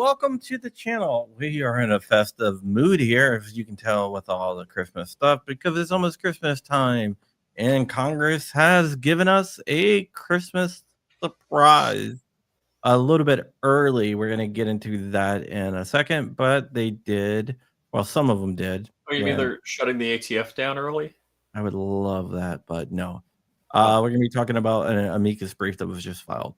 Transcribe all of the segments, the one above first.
welcome to the channel. We are in a festive mood here, as you can tell with all the Christmas stuff, because it's almost Christmas time, and Congress has given us a Christmas surprise a little bit early. We're going to get into that in a second, but they did, well, some of them did. Oh, you mean they're shutting the ATF down early? I would love that, but no. We're going to be talking about an amicus brief that was just filed.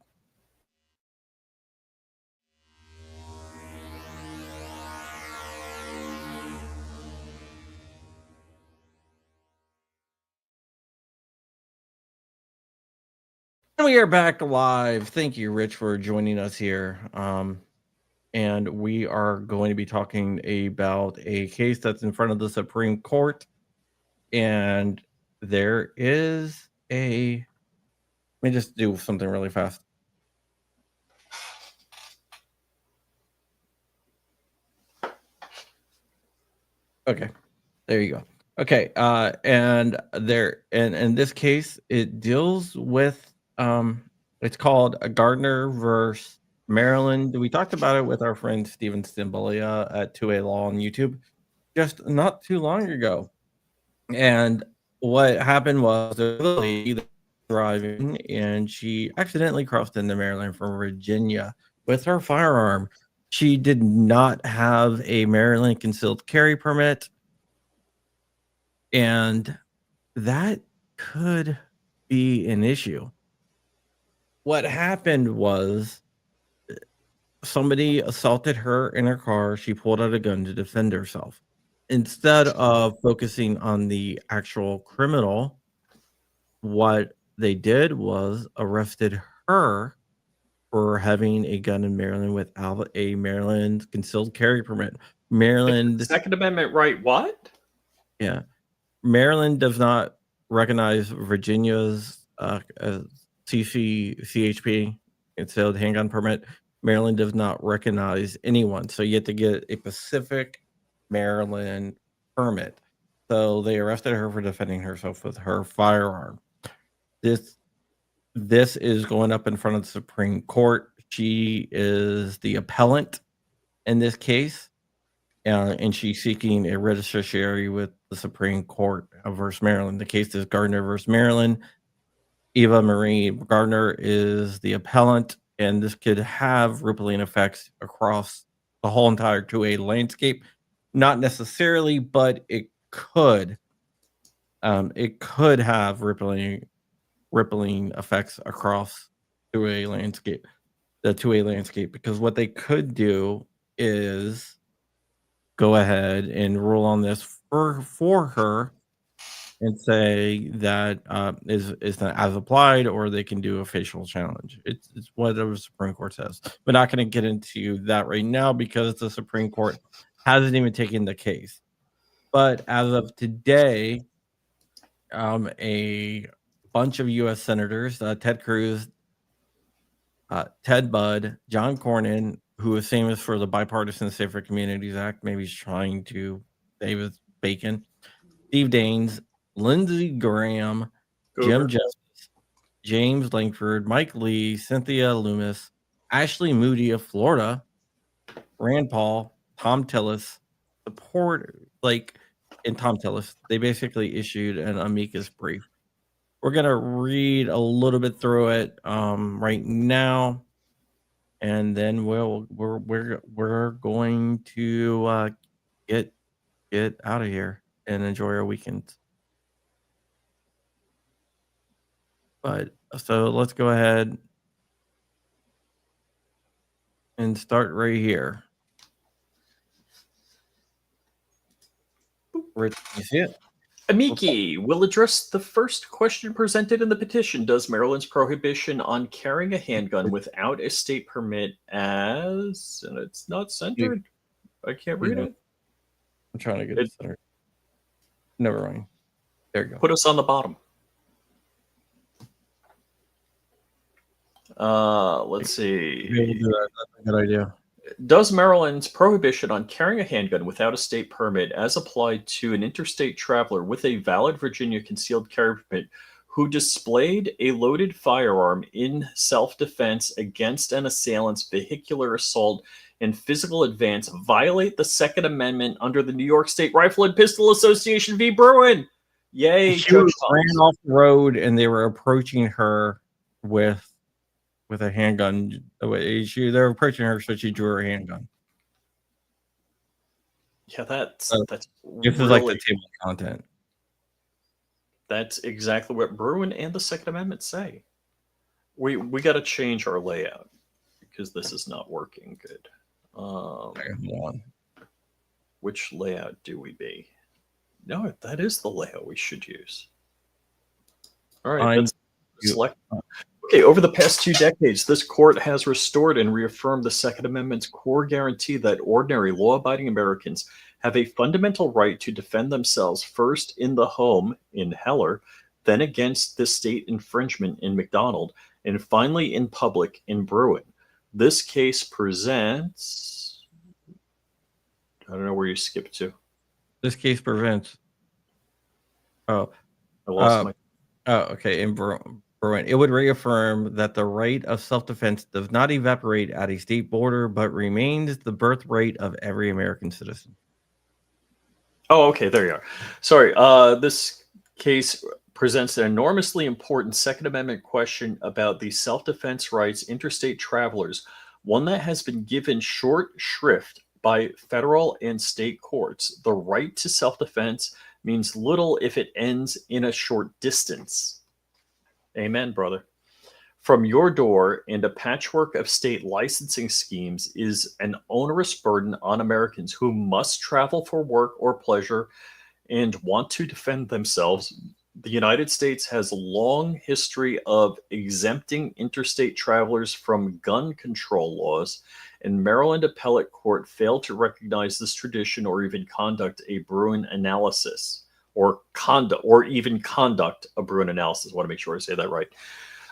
And we are back live. Thank you, Rich, for joining us here. And we are going to be talking about a case that's in front of the Supreme Court. And there is let me just do something really fast. Okay, there you go. Okay, and in this case, it deals with it's called a Gardner versus Maryland. We talked about it with our friend Steven Stimbolia at 2A Law on YouTube just not too long ago. And what happened was there was a lady driving, and she accidentally crossed into Maryland from Virginia with her firearm. She did not have a Maryland concealed carry permit, and that could be an issue. What happened was somebody assaulted her in her car. She pulled out a gun to defend herself. Instead of focusing on the actual criminal, what they did was arrested her for having a gun in Maryland without a Maryland concealed carry permit. Maryland Second Amendment right? What? Yeah, Maryland does not recognize Virginia's CHP concealed handgun permit. Maryland does not recognize anyone, so you have to get a specific Maryland permit. So they arrested her for defending herself with her firearm. This is going up in front of the Supreme Court. She is the appellant in this case, and she's seeking a writ of certiorari with the Supreme Court versus Maryland. The case is Gardner versus Maryland. Eva Marie Gardner is the appellant, and this could have rippling effects across the whole entire 2A landscape. Not necessarily, but it could. It could have rippling effects across 2A landscape, the 2A landscape, because what they could do is go ahead and rule on this for her and say that is not as applied, or they can do a facial challenge. It's whatever the Supreme Court says. We're not going to get into that right now because the Supreme Court hasn't even taken the case. But as of today, a bunch of U.S. senators, Ted Cruz, Ted Budd, John Cornyn, who is famous for the Bipartisan Safer Communities Act, maybe he's trying to David Bacon, Steve Daines, Lindsey Graham, Jim Justice, James Lankford, Mike Lee, Cynthia Lummis, Ashley Moody of Florida, Rand Paul, Tom Tillis, and Tom Tillis, they basically issued an amicus brief. We're gonna read a little bit through it right now, and then we're going to get out of here and enjoy our weekend. But so let's go ahead and start right here. Rich, you see it? Amici will address the first question presented in the petition. Does Maryland's prohibition on carrying a handgun without a state permit and it's not centered? I can't read it. I'm trying to get it centered. Never mind. There you go. Put us on the bottom. Let's see. That's a good idea. Does Maryland's prohibition on carrying a handgun without a state permit, as applied to an interstate traveler with a valid Virginia concealed carry permit who displayed a loaded firearm in self-defense against an assailant's vehicular assault and physical advance violate the Second Amendment under the New York State Rifle and Pistol Association v. Bruin. Yay, She Judge ran Thomas. off the road, and they were approaching her with a handgun. They're approaching her, so she drew her handgun. Yeah, that's This really, is like the table content. That's exactly what Bruin and the Second Amendment say. We got to change our layout because this is not working good. Which layout do we be? No, that is the layout we should use. All right, let's select. Okay, over the past 2 decades, this court has restored and reaffirmed the Second Amendment's core guarantee that ordinary law-abiding Americans have a fundamental right to defend themselves first in the home in Heller, then against the state infringement in McDonald, and finally in public in Bruin. This case presents... I don't know where you skipped to. This case prevents... Oh. I lost my... Oh, okay. In Bruin, it would reaffirm that the right of self-defense does not evaporate at a state border, but remains the birthright of every American citizen. Oh, okay. There you are. Sorry. This case presents an enormously important Second Amendment question about the self-defense rights interstate travelers, one that has been given short shrift by federal and state courts. The right to self-defense means little if it ends in a short distance. Amen, brother. From your door and a patchwork of state licensing schemes is an onerous burden on Americans who must travel for work or pleasure and want to defend themselves. The United States has a long history of exempting interstate travelers from gun control laws, and Maryland Appellate Court failed to recognize this tradition or even conduct a Bruin analysis, or even conduct a Bruin analysis. I want to make sure I say that right.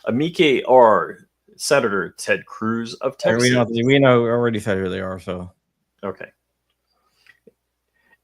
Amicus are Senator Ted Cruz of Texas. We know already said who they are, so. Okay.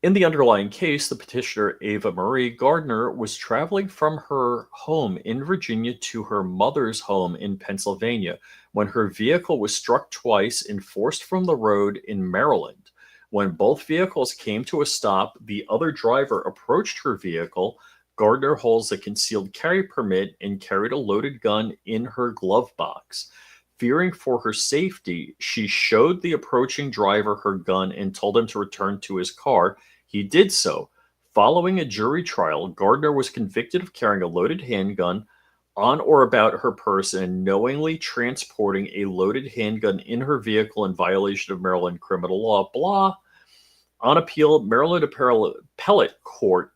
In the underlying case, the petitioner Ava Marie Gardner was traveling from her home in Virginia to her mother's home in Pennsylvania when her vehicle was struck twice and forced from the road in Maryland. When both vehicles came to a stop, the other driver approached her vehicle. Gardner holds a concealed carry permit and carried a loaded gun in her glove box. Fearing for her safety, she showed the approaching driver her gun and told him to return to his car. He did so. Following a jury trial, Gardner was convicted of carrying a loaded handgun on or about her person and knowingly transporting a loaded handgun in her vehicle in violation of Maryland criminal law. Blah. On appeal, Maryland Appellate Court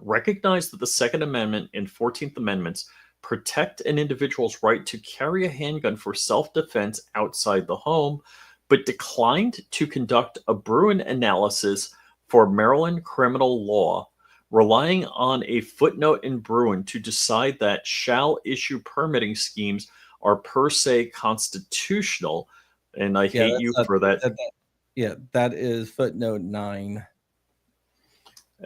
recognized that the Second Amendment and 14th Amendments protect an individual's right to carry a handgun for self-defense outside the home, but declined to conduct a Bruin analysis for Maryland criminal law, relying on a footnote in Bruin to decide that shall issue permitting schemes are per se constitutional. And I hate you for that. That is footnote 9.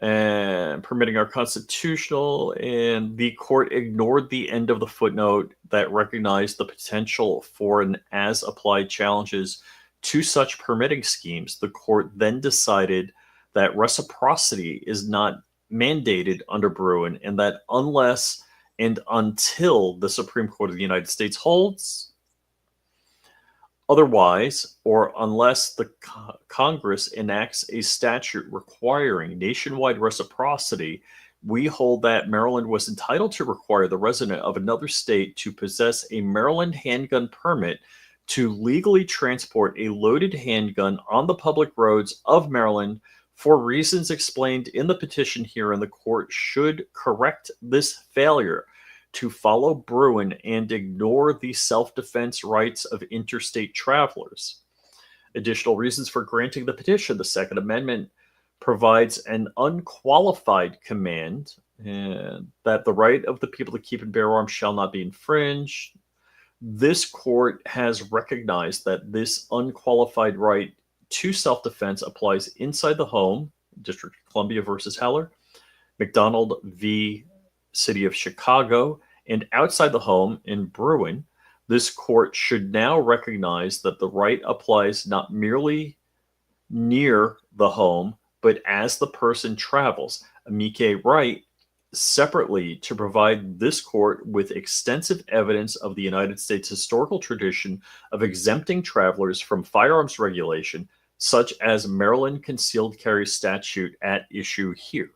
And permitting are constitutional, and the court ignored the end of the footnote that recognized the potential for an as-applied challenges to such permitting schemes. The court then decided that reciprocity is not mandated under Bruin, and that unless and until the Supreme Court of the United States holds otherwise, or unless the Congress enacts a statute requiring nationwide reciprocity, we hold that Maryland was entitled to require the resident of another state to possess a Maryland handgun permit to legally transport a loaded handgun on the public roads of Maryland for reasons explained in the petition here, and the court should correct this failure to follow Bruin and ignore the self-defense rights of interstate travelers. Additional reasons for granting the petition: the Second Amendment provides an unqualified command that the right of the people to keep and bear arms shall not be infringed. This court has recognized that this unqualified right to self-defense applies inside the home, District of Columbia versus Heller, McDonald v. city of Chicago, and outside the home in Bruin, this court should now recognize that the right applies not merely near the home, but as the person travels. Amici write separately to provide this court with extensive evidence of the United States historical tradition of exempting travelers from firearms regulation, such as Maryland concealed carry statute at issue here.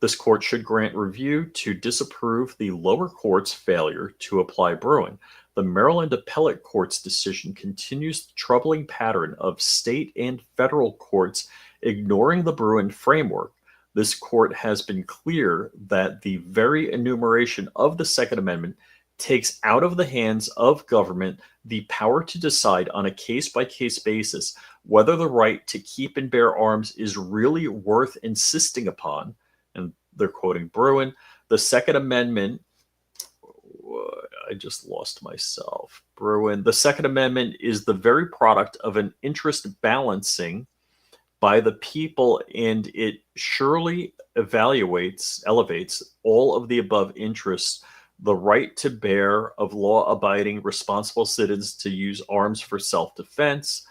This court should grant review to disapprove the lower court's failure to apply Bruin. The Maryland Appellate Court's decision continues the troubling pattern of state and federal courts ignoring the Bruin framework. This court has been clear that the very enumeration of the Second Amendment takes out of the hands of government the power to decide on a case-by-case basis whether the right to keep and bear arms is really worth insisting upon. And they're quoting Bruin. The Second Amendment, I just lost myself. Bruin. The Second Amendment is the very product of an interest balancing by the people, and it surely elevates all of the above interests, the right to bear of law-abiding, responsible citizens to use arms for self-defense.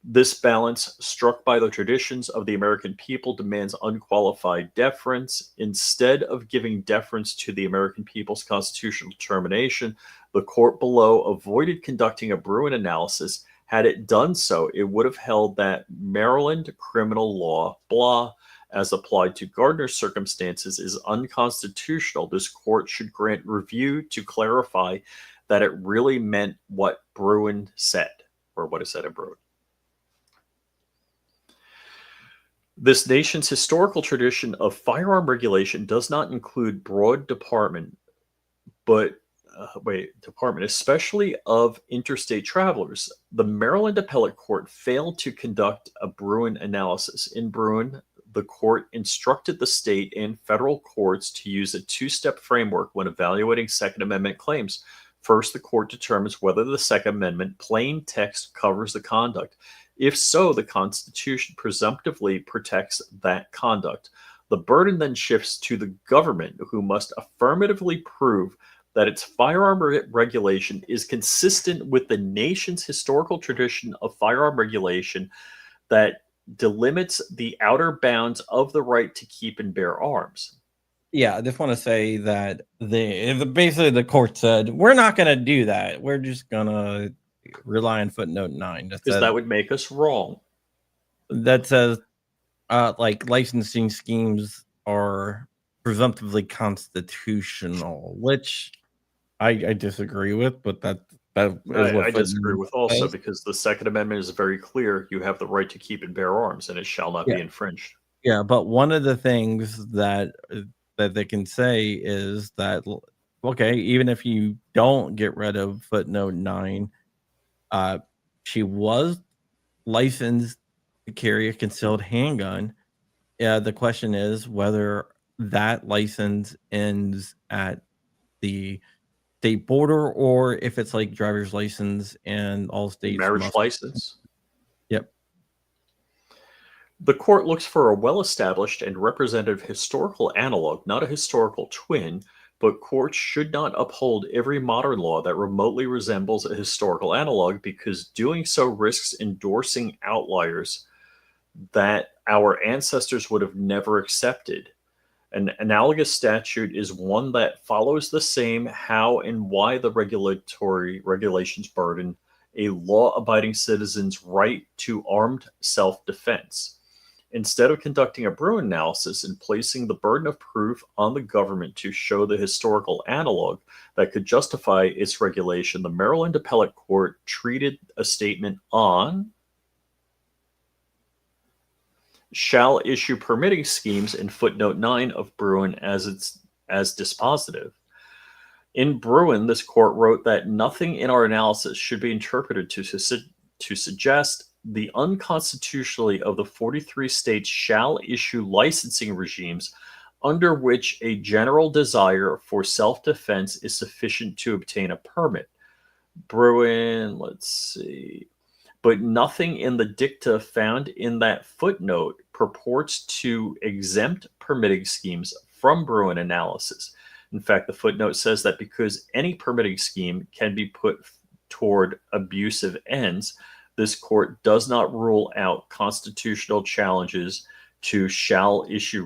This balance, struck by the traditions of the American people, demands unqualified deference. Instead of giving deference to the American people's constitutional determination, the court below avoided conducting a Bruin analysis. Had it done so, it would have held that Maryland criminal law, blah, as applied to Gardner's circumstances, is unconstitutional. This court should grant review to clarify that it really meant what Bruin said, or what is said in Bruin. This nation's historical tradition of firearm regulation does not include broad department, especially of interstate travelers. The Maryland Appellate Court failed to conduct a Bruin analysis. In Bruin, the court instructed the state and federal courts to use a two-step framework when evaluating Second Amendment claims. First, the court determines whether the Second Amendment plain text covers the conduct. If so, the Constitution presumptively protects that conduct. The burden then shifts to the government, who must affirmatively prove that its firearm regulation is consistent with the nation's historical tradition of firearm regulation that delimits the outer bounds of the right to keep and bear arms. Yeah, I just want to say that basically the court said, we're not going to do that. We're just going to rely on footnote 9. Because that would make us wrong. That says like licensing schemes are presumptively constitutional, which I disagree with, but that is what I disagree with also says. Because the Second Amendment is very clear. You have the right to keep and bear arms, and it shall not be infringed. Yeah, but one of the things that they can say is that, okay, even if you don't get rid of footnote 9, she was licensed to carry a concealed handgun. The question is whether that license ends at the state border, or if it's like driver's license and all states marriage license. Yep. The court looks for a well-established and representative historical analog, not a historical twin, but courts should not uphold every modern law that remotely resembles a historical analog, because doing so risks endorsing outliers that our ancestors would have never accepted. An analogous statute is one that follows the same how and why the regulations burden a law-abiding citizen's right to armed self-defense. Instead of conducting a Bruin analysis and placing the burden of proof on the government to show the historical analog that could justify its regulation, the Maryland Appellate Court treated a statement on shall issue permitting schemes in footnote 9 of Bruin as dispositive. In Bruin, this court wrote that nothing in our analysis should be interpreted to suggest the unconstitutionality of the 43 states shall issue licensing regimes under which a general desire for self-defense is sufficient to obtain a permit. Bruin, let's see. But nothing in the dicta found in that footnote purports to exempt permitting schemes from Bruin analysis. In fact, the footnote says that because any permitting scheme can be put toward abusive ends, this court does not rule out constitutional challenges to shall issue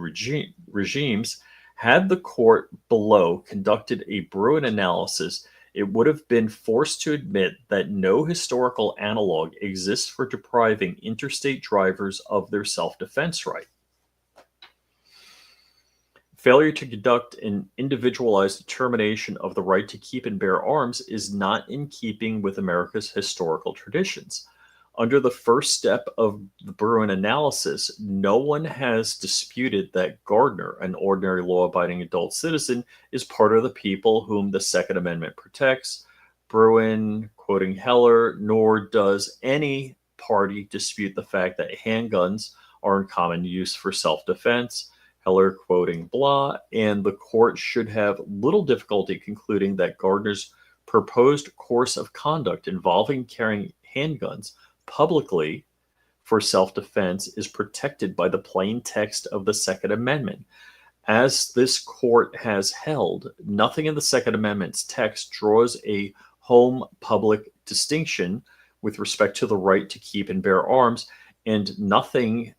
regimes. Had the court below conducted a Bruin analysis, it would have been forced to admit that no historical analog exists for depriving interstate drivers of their self-defense right. Failure to conduct an individualized determination of the right to keep and bear arms is not in keeping with America's historical traditions. Under the first step of the Bruin analysis, no one has disputed that Gardner, an ordinary law-abiding adult citizen, is part of the people whom the Second Amendment protects. Bruin, quoting Heller, nor does any party dispute the fact that handguns are in common use for self-defense. Heller, quoting Blah, and the court should have little difficulty concluding that Gardner's proposed course of conduct involving carrying handguns publicly for self-defense is protected by the plain text of the Second Amendment. As this court has held, nothing in the Second Amendment's text draws a home-public distinction with respect to the right to keep and bear arms, and nothing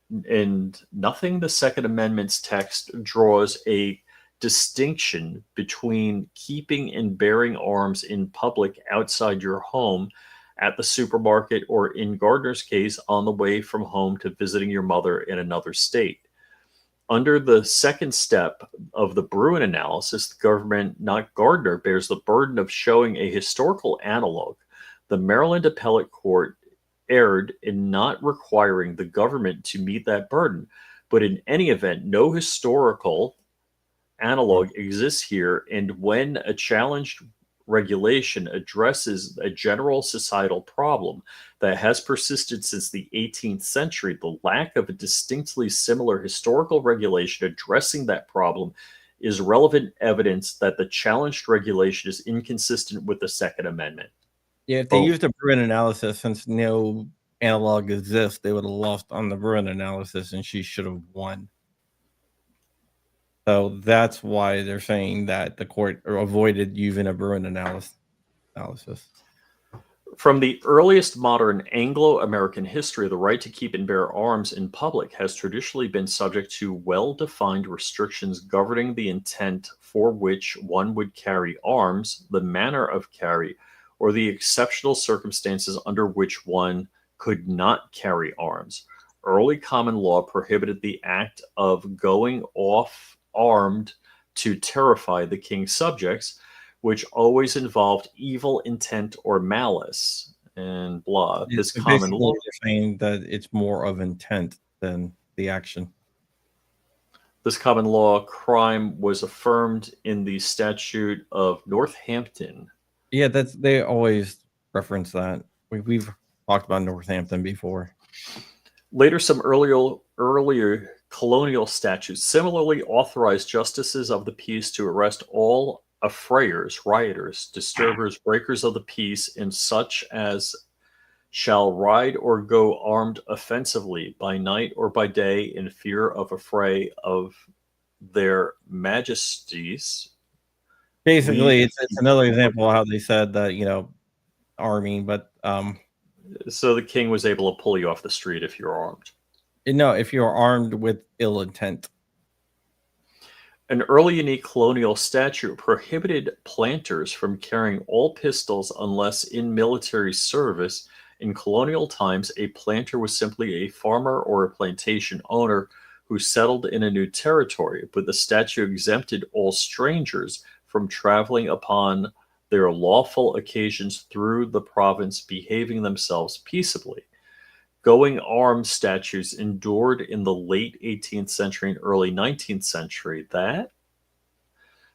the Second Amendment's text draws a distinction between keeping and bearing arms in public outside your home, at the supermarket, or in Gardner's case, on the way from home to visiting your mother in another state. Under the second step of the Bruin analysis, the government, not Gardner, bears the burden of showing a historical analog. The Maryland Appellate Court erred in not requiring the government to meet that burden, but in any event, no historical analog exists here, and when a challenged regulation addresses a general societal problem that has persisted since the 18th century, the lack of a distinctly similar historical regulation addressing that problem is relevant evidence that the challenged regulation is inconsistent with the Second Amendment. Yeah, if they used a Bruin analysis, since no analog exists, they would have lost on the Bruin analysis, and she should have won. So that's why they're saying that the court avoided using a Bruin analysis. From the earliest modern Anglo-American history, the right to keep and bear arms in public has traditionally been subject to well-defined restrictions governing the intent for which one would carry arms, the manner of carry, or the exceptional circumstances under which one could not carry arms. Early common law prohibited the act of going off armed to terrify the king's subjects, which always involved evil intent or malice, and blah. Yeah, This so common law, they're saying that it's more of intent than the action. this common law crime was affirmed in the Statute of Northampton. Yeah, they always reference that. We've talked about Northampton before. Later, some earlier colonial statutes similarly authorized justices of the peace to arrest all affrayers, rioters, disturbers, breakers of the peace, and such as shall ride or go armed offensively by night or by day in fear of affray of their majesties. Basically, it's another example of how they said that, arming, but so the king was able to pull you off the street if you're armed. No, if you're armed with ill intent. An early unique colonial statute prohibited planters from carrying all pistols unless in military service. In colonial times, a planter was simply a farmer or a plantation owner who settled in a new territory, but the statute exempted all strangers from traveling upon their lawful occasions through the province, behaving themselves peaceably. Going armed statutes endured in the late 18th century and early 19th century that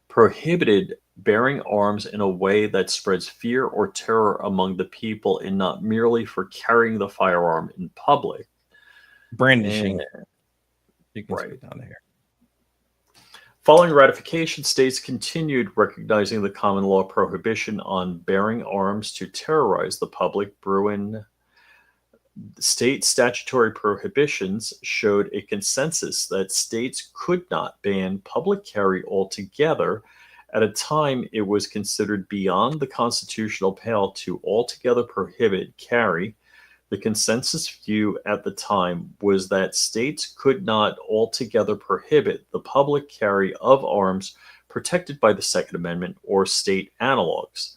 prohibited bearing arms in a way that spreads fear or terror among the people, and not merely for carrying the firearm in public. Brandishing. You can right see down here. Following ratification, states continued recognizing the common law prohibition on bearing arms to terrorize the public. Bruin State statutory prohibitions showed a consensus that states could not ban public carry altogether. At a time, it was considered beyond the constitutional pale to altogether prohibit carry. The consensus view at the time was that states could not altogether prohibit the public carry of arms protected by the Second Amendment or state analogs.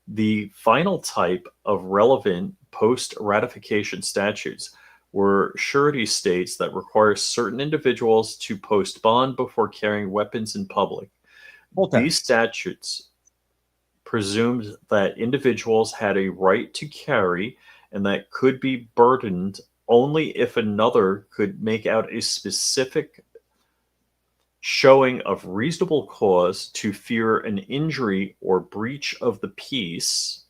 The final type of relevant post-ratification statutes were surety states that require certain individuals to post bond before carrying weapons in public. Hold on. These statutes presumed that individuals had a right to carry and that could be burdened only if another could make out a specific showing of reasonable cause to fear an injury or breach of the peace,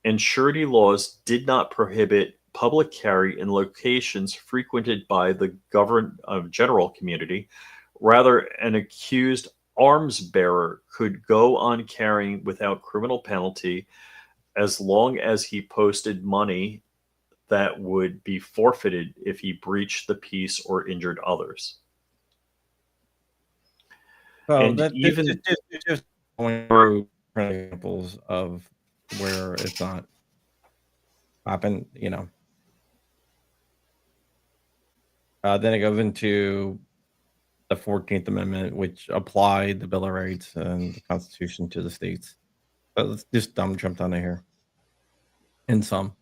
and surety laws did not prohibit public carry in locations frequented by the general community. Rather, an accused arms bearer could go on carrying without criminal penalty as long as he posted money that would be forfeited if he breached the peace or injured others. So And that even just going through examples of where it's not happened, then it goes into the 14th Amendment, which applied the Bill of Rights and the Constitution to the states. But let's just jump down to here. In some.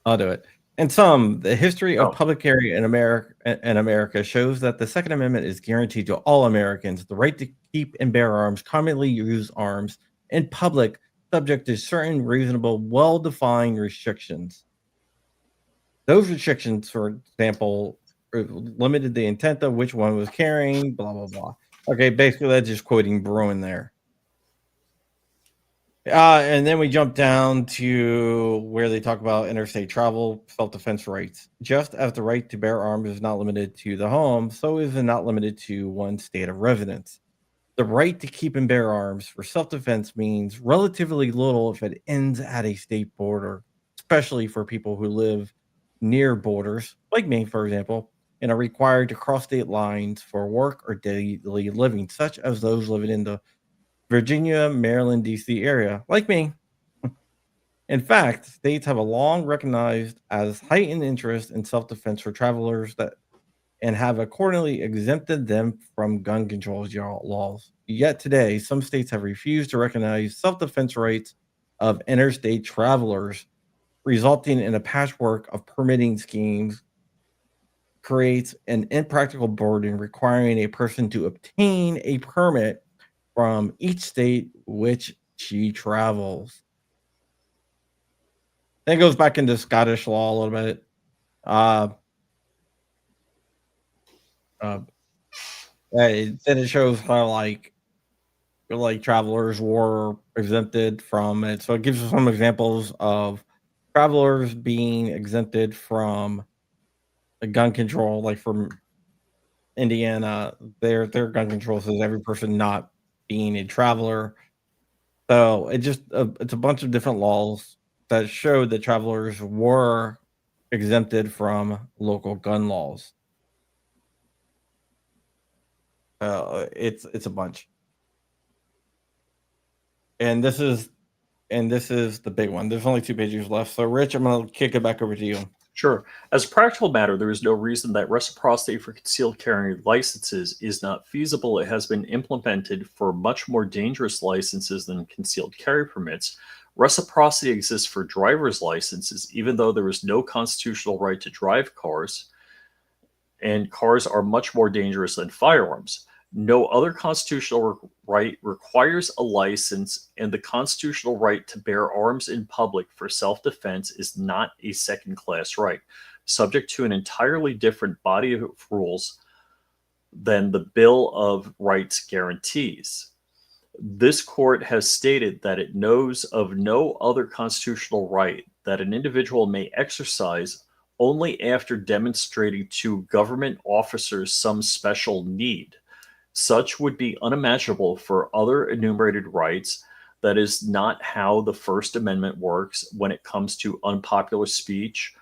I'll do it. In some, the history of public carry in America shows that the Second Amendment is guaranteed to all Americans the right to keep and bear arms, commonly use arms in public, subject to certain reasonable, well-defined restrictions. Those restrictions, for example, limited the intent of which one was carrying, blah, blah, blah. Okay, basically that's just quoting Bruin there. And then we jump down to where they talk about interstate travel, self-defense rights. Just as the right to bear arms is not limited to the home, so is it not limited to one state of residence. The right to keep and bear arms for self-defense means relatively little if it ends at a state border, especially for people who live near borders, like me, for example, and are required to cross state lines for work or daily living, such as those living in the Virginia, Maryland, D.C. area, like me. In fact, states have a long recognized as heightened interest in self-defense for travelers and have accordingly exempted them from gun control laws. Yet today, some states have refused to recognize self-defense rights of interstate travelers, resulting in a patchwork of permitting schemes, creates an impractical burden requiring a person to obtain a permit from each state which she travels. Then it goes back into Scottish law a little bit. Then it shows how like travelers were exempted from it. So it gives us some examples of travelers being exempted from gun control, like from Indiana. Their gun control says every person not being a traveler. So it's a bunch of different laws that showed that travelers were exempted from local gun laws. It's a bunch, and this is the big one. There's only 2 pages left. So, Rich, I'm gonna kick it back over to you. Sure. As a practical matter, there is no reason that reciprocity for concealed carry licenses is not feasible. It has been implemented for much more dangerous licenses than concealed carry permits. Reciprocity exists for driver's licenses, even though there is no constitutional right to drive cars, and cars are much more dangerous than firearms. No other constitutional right requires a license, and the constitutional right to bear arms in public for self-defense is not a second-class right, subject to an entirely different body of rules than the Bill of Rights guarantees. This court has stated that it knows of no other constitutional right that an individual may exercise only after demonstrating to government officers some special need. Such would be unimaginable for other enumerated rights That is not how the First Amendment works when it comes to unpopular speech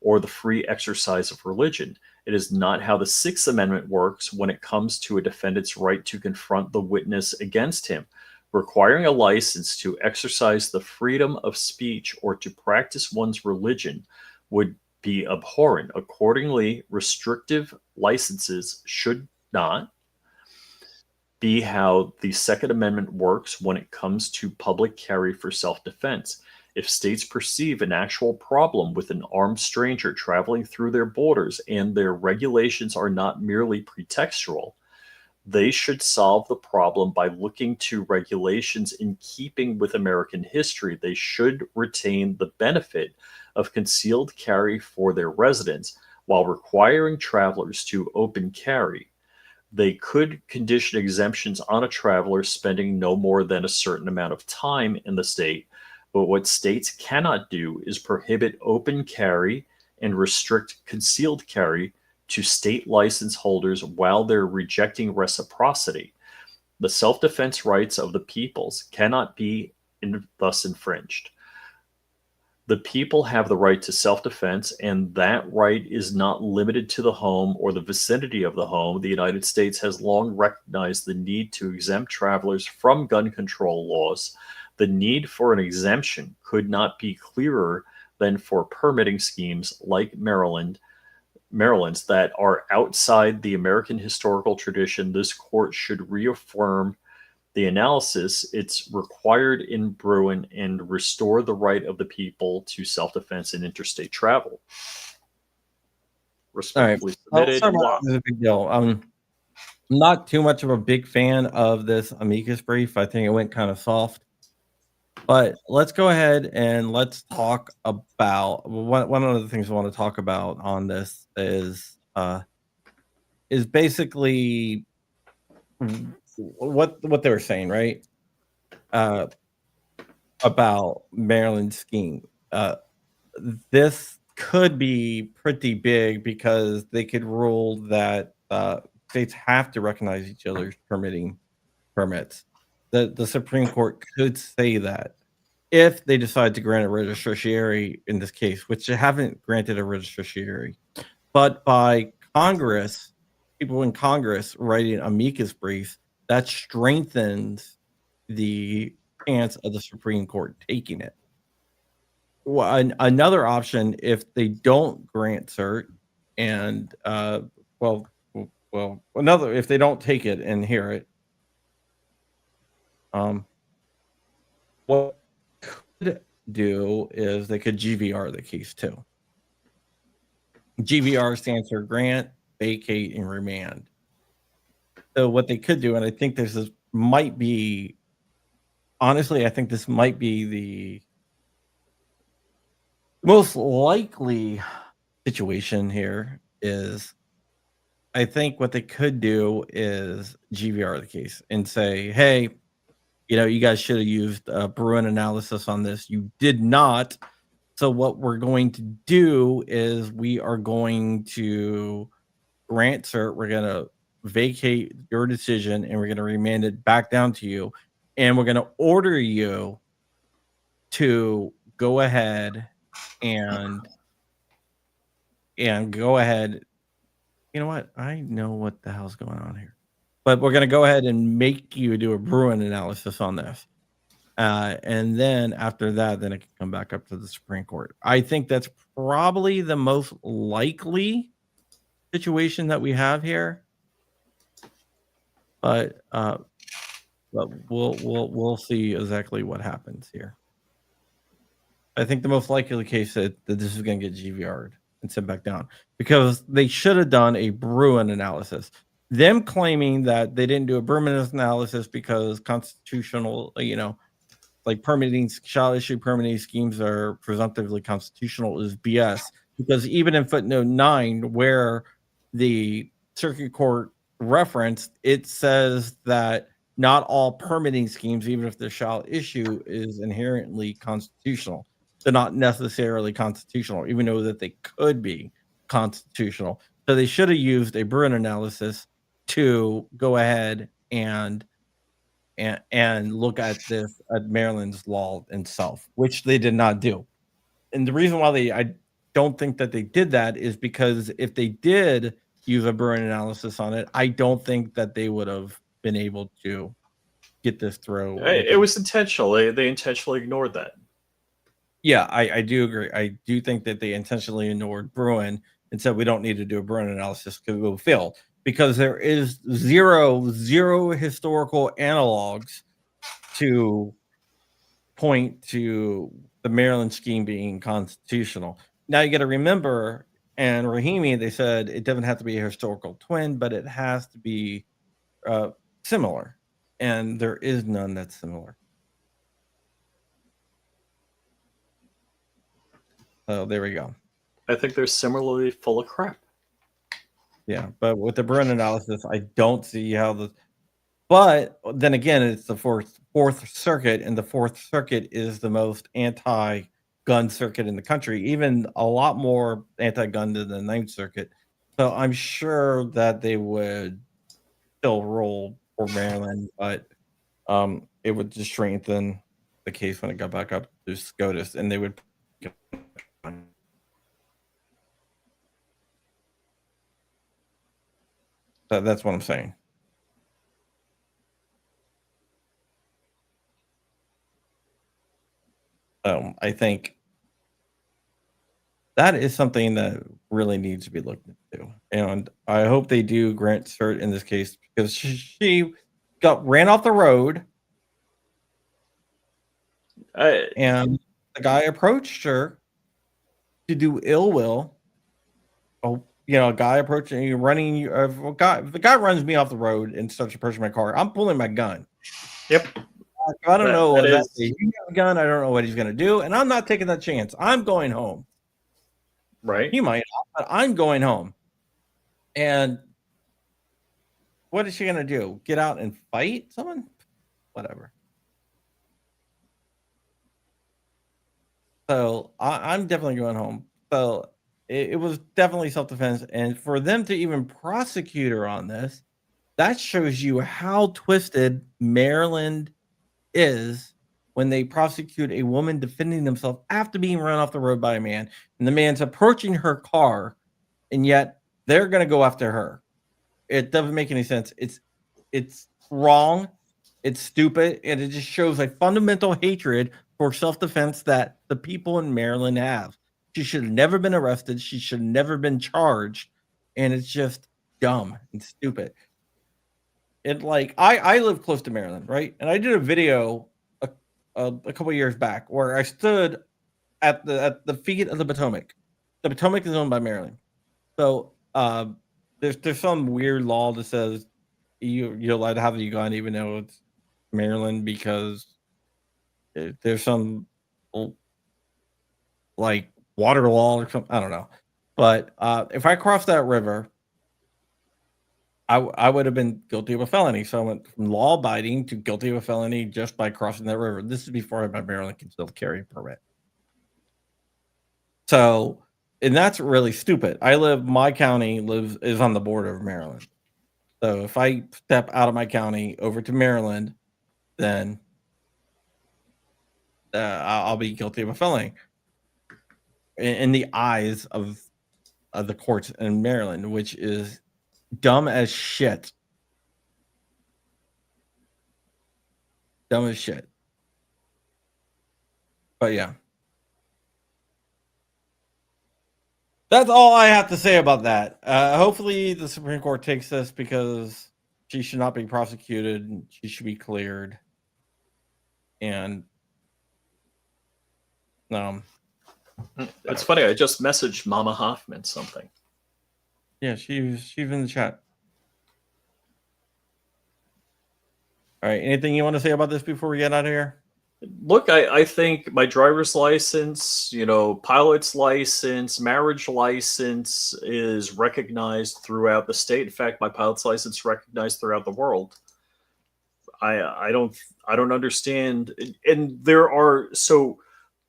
or the free exercise of religion. It is not how the Sixth Amendment works when it comes to a defendant's right to confront the witness against him. Requiring a license to exercise the freedom of speech or to practice one's religion would be abhorrent. Accordingly, restrictive licenses should not be how the Second Amendment works when it comes to public carry for self-defense. If states perceive an actual problem with an armed stranger traveling through their borders and their regulations are not merely pretextual, they should solve the problem by looking to regulations in keeping with American history. They should retain the benefit of concealed carry for their residents while requiring travelers to open carry. They could condition exemptions on a traveler spending no more than a certain amount of time in the state. But what states cannot do is prohibit open carry and restrict concealed carry to state license holders while they're rejecting reciprocity. The self-defense rights of the peoples cannot be thus infringed. The people have the right to self-defense, and that right is not limited to the home or the vicinity of the home. The United States has long recognized the need to exempt travelers from gun control laws. The need for an exemption could not be clearer than for permitting schemes like Maryland's that are outside the American historical tradition. This court should reaffirm the analysis it's required in Bruin and restore the right of the people to self-defense and interstate travel. Respectfully submitted. This is a big deal. I'm not too much of a big fan of this amicus brief. I think it went kind of soft. But let's go ahead and let's talk about one of the things I want to talk about on this is basically what they were saying, right? About Maryland's scheme. This could be pretty big because they could rule that states have to recognize each other's permits. The Supreme Court could say that if they decide to grant a writ of certiorari in this case, which they haven't granted a writ of certiorari, but by Congress, people in Congress writing amicus briefs, that strengthens the chance of the Supreme Court taking it. Well, another option, if they don't grant cert, and another, if they don't take it and hear it, what they could do is they could GVR the case too. GVR stands for grant, vacate, and remand. So what they could do, and I think this might be, honestly, I think this might be the most likely situation here is, I think what they could do is GVR the case and say, hey, you guys should have used Bruin analysis on this. You did not. So what we're going to do is we are going to grant cert. We're going to vacate your decision and we're going to remand it back down to you. And we're going to order you to go ahead and go ahead. You know what? I know what the hell's going on here. But we're going to go ahead and make you do a Bruin analysis on this. And then after that, then it can come back up to the Supreme Court. I think that's probably the most likely situation that we have here. But we'll see exactly what happens here. I think the most likely case that this is going to get GVR'd and sent back down because they should have done a Bruin analysis. Them claiming that they didn't do a Bruin analysis because constitutional, like shall issue permitting schemes are presumptively constitutional is BS. Because even in footnote 9, where the circuit court referenced, it says that not all permitting schemes, even if they're shall issue, is inherently constitutional. They're not necessarily constitutional, even though that they could be constitutional. So they should have used a Bruin analysis to go ahead and and look at this at Maryland's law itself, which they did not do. And the reason why I don't think that they did that is because if they did use a Bruin analysis on it, I don't think that they would have been able to get this through. It was intentional. They intentionally ignored that. Yeah, I do agree. I do think that they intentionally ignored Bruin and said we don't need to do a Bruin analysis because it will fail. Because there is zero historical analogs to point to the Maryland scheme being constitutional. Now you got to remember, and Rahimi, they said it doesn't have to be a historical twin, but it has to be similar, and there is none that's similar. So there we go. I think they're similarly full of crap. Yeah, but with the Bruin analysis, I don't see how the. But then again, it's the Fourth Circuit, and the Fourth Circuit is the most anti-gun circuit in the country, even a lot more anti-gun than the Ninth Circuit. So I'm sure that they would still rule for Maryland, but it would just strengthen the case when it got back up to SCOTUS, and they would. That's what I'm saying. I think that is something that really needs to be looked into, and I hope they do grant cert in this case because she ran off the road, and the guy approached her to do ill will. Oh, a guy approaching you, running. If the guy runs me off the road and starts approaching my car, I'm pulling my gun. Yep. I don't know. He has a gun. I don't know what he's going to do, and I'm not taking that chance. I'm going home. Right. He might, but I'm going home. And what is she going to do? Get out and fight someone? Whatever. So I'm definitely going home. So it was definitely self-defense, and for them to even prosecute her on this, that shows you how twisted Maryland is when they prosecute a woman defending themselves after being run off the road by a man, and the man's approaching her car, and yet they're going to go after her. It doesn't make any sense. It's wrong. It's stupid, and it just shows a fundamental hatred for self-defense that the people in Maryland have. She should have never been arrested. She should have never been charged, and it's just dumb and stupid. And I live close to Maryland, right? And I did a video a couple years back where I stood at the feet of the Potomac. The Potomac is owned by Maryland, so there's some weird law that says you're allowed to have a gun even though it's Maryland because there's some water law or something. I don't know, but if I crossed that river, I would have been guilty of a felony. So I went from law abiding to guilty of a felony just by crossing that river. This is before I had my Maryland concealed carry permit. So, and that's really stupid. My county is on the border of Maryland. So if I step out of my county over to Maryland, then I'll be guilty of a felony in the eyes of the courts in Maryland, which is dumb as shit. Dumb as shit. But yeah. That's all I have to say about that. Hopefully the Supreme Court takes this because she should not be prosecuted. She should be cleared. And it's funny. I just messaged Mama Hoffman something. Yeah, she's in the chat. All right. Anything you want to say about this before we get out of here? Look, I think my driver's license, pilot's license, marriage license is recognized throughout the state. In fact, my pilot's license is recognized throughout the world. I don't understand. And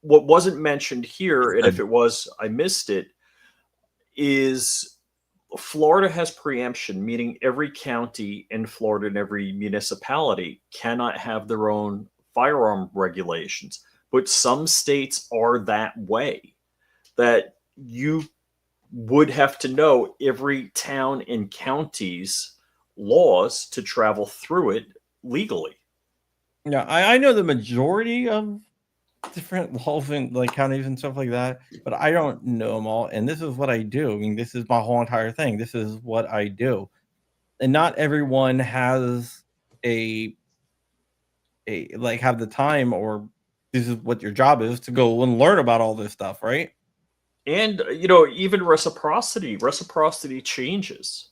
what wasn't mentioned here, and if it was, I missed it, is Florida has preemption, meaning every county in Florida and every municipality cannot have their own firearm regulations. But some states are that way, that you would have to know every town and county's laws to travel through it legally. Yeah, I know the majority of different laws in like counties and stuff like that, but I don't know them all. And this is what I do. I mean, this is my whole entire thing. This is what I do. And not everyone has a like have the time, or this is what your job is, to go and learn about all this stuff, right? And even reciprocity changes.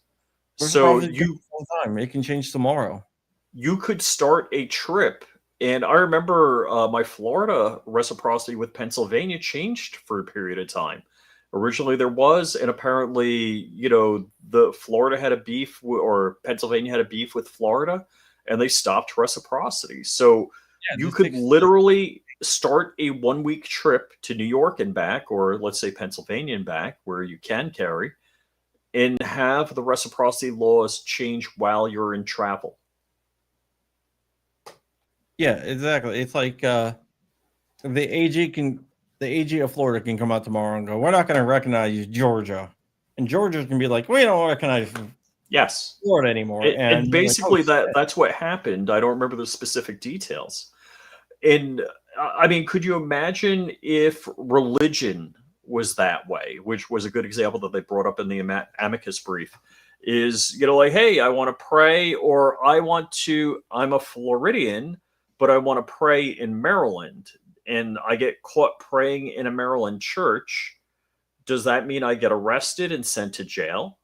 So Reciprocity changes all the time. It can change tomorrow. you could start a trip. And I remember my Florida reciprocity with Pennsylvania changed for a period of time. Originally there was, and apparently, the Florida had a beef or Pennsylvania had a beef with Florida, and they stopped reciprocity. So Yeah, you this could takes literally start a 1 week trip to New York and back, or let's say Pennsylvania and back, where you can carry, and have the reciprocity laws change while you're in travel. yeah, exactly. It's like the AG of Florida can come out tomorrow and go, we're not going to recognize Georgia, and Georgia's going to be like, we don't recognize Yes. Florida anymore. And And basically like, oh, that's what happened. I don't remember the specific details. And I mean, could you imagine if religion was that way, which was a good example that they brought up in the Amicus brief, is, like, hey, I want to pray, or I'm a Floridian, but I want to pray in Maryland, and I get caught praying in a Maryland church. Does that mean I get arrested and sent to jail?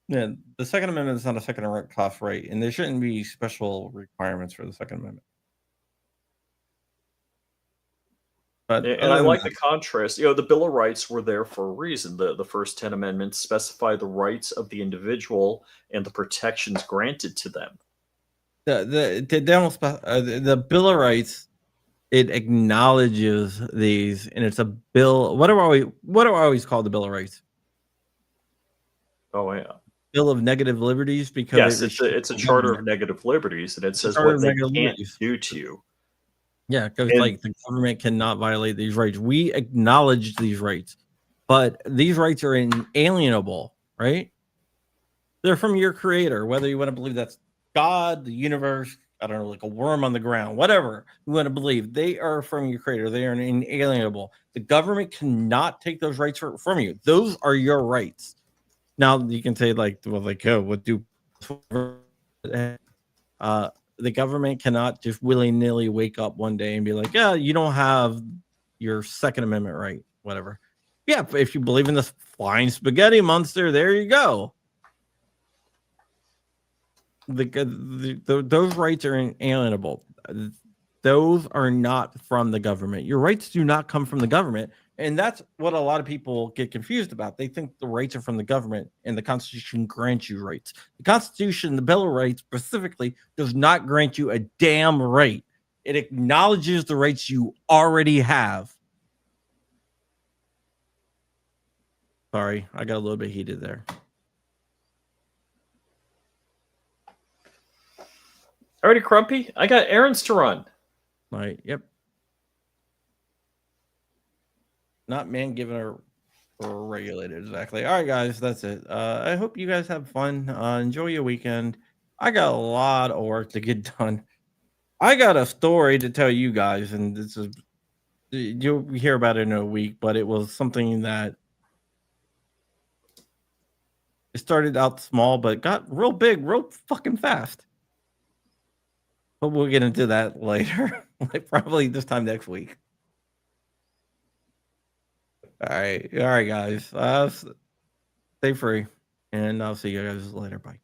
yeah, the Second Amendment is not a Second Class right, and there shouldn't be special requirements for the Second Amendment. But And other I than like that, the contrast. The Bill of Rights were there for a reason. The first 10 amendments specify the rights of the individual and the protections granted to them. the Bill of Rights, it acknowledges these, and it's a bill. What do I always call the Bill of Rights? Oh yeah. Bill of Negative Liberties, because it Yes, restricts it's a the charter government. of negative liberties, and it It's a says charter what of they negative can't liberties. do to you. Yeah, because And like the government cannot violate these rights. We acknowledge these rights, but these rights are inalienable, right? They're from your creator, whether you want to believe that's God, the universe, I don't know, like a worm on the ground, whatever you want to believe. They are from your creator. They are inalienable. The government cannot take those rights from you. Those are your rights. Now you can say like, well, like, oh, what do the government cannot just willy-nilly wake up one day and be like, yeah, you don't have your Second Amendment right, whatever. Yeah, but if you believe in this flying spaghetti monster, there you go. Those rights are inalienable. Those are not from the government. Your rights do not come from the government. And that's what a lot of people get confused about. They think the rights are from the government and the Constitution grants you rights. The Constitution, the Bill of Rights specifically, does not grant you a damn right. It acknowledges the rights you already have. Sorry, I got a little bit heated there. alrighty, Crumpy, I got errands to run. Like, yep. Not man given or regulated, exactly. All right, guys, that's it. I hope you guys have fun. Enjoy your weekend. I got a lot of work to get done. I got a story to tell you guys, and this is, you'll hear about it in a week, but it was something that it started out small, but got real big, real fucking fast. But we'll get into that later, like probably this time next week. All right, guys. Stay free, and I'll see you guys later. Bye.